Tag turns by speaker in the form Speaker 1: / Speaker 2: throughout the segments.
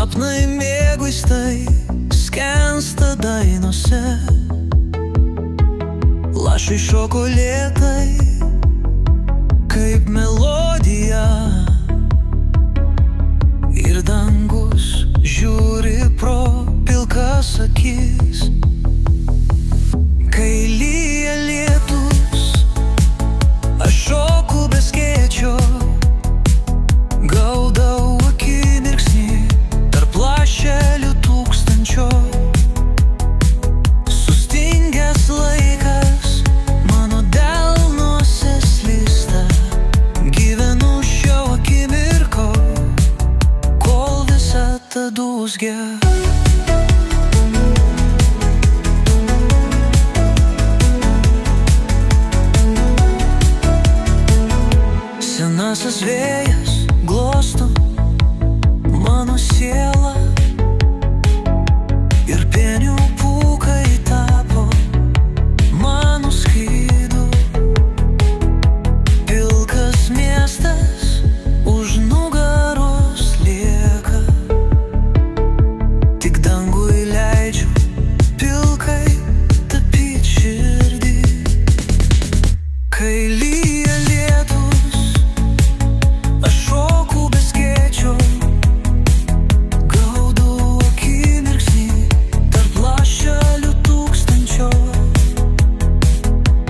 Speaker 1: Sapnai mėgvaistai skęsta dainose, lašai šoko lėtai kaip melodija, ir dangus žiūri pro pilkas akis. Kai lyja lietus, aš šoku be skėčio, gaudau akimirksnį tarp lašelių tūkstančio. Sustingęs laikas mano delnuose slysta, gyvenu šio akimirko, kol visata dūzgia. Senasis vėjas glosto mano sielą, ir pienių pūkai tapo mano skydu. Pilkas miestas už nugaros lieka, tik dangui leidžiu pilkai tapyt širdį. Kai lyja lietus, aš šoku be skėčio, gaudau akimirksnį tarp lašelių tūkstančio.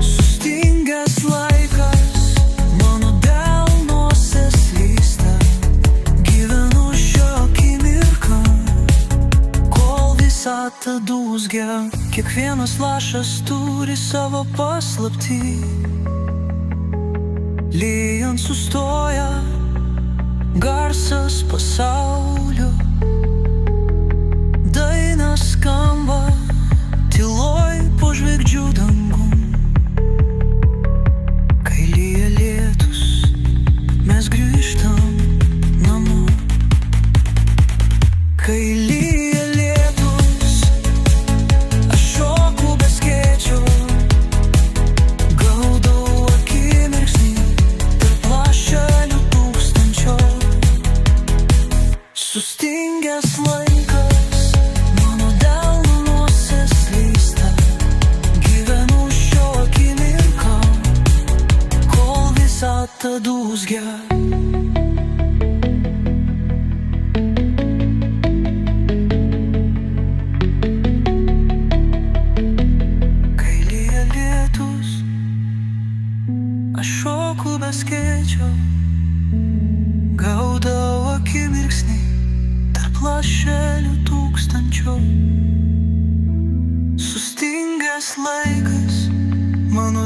Speaker 1: Sustingęs laikas mano delnuose slysta, gyvenu šio akimirką, kol visata dūzgia. Kiekvienas lašas turi savo paslaptį, lyjant sustoja garsas pasaulio. Daina skamba tyloj po žvaigždžių dangum. Kai lyja lietus, mes grįžtam namo. Kai lyja lietus, aš šoku be skėčio, gaudau akimirksnį tarp lašelių tūkstančio. Sustingęs laikas mano delnuose slysta, gyvenu šio akimirką, kol visata dūzgia. Kai lyja lietus, aš šoku be skėčio, gaudau akimirksnį tarp lašelių tūkstančio. Sustingęs laikas mano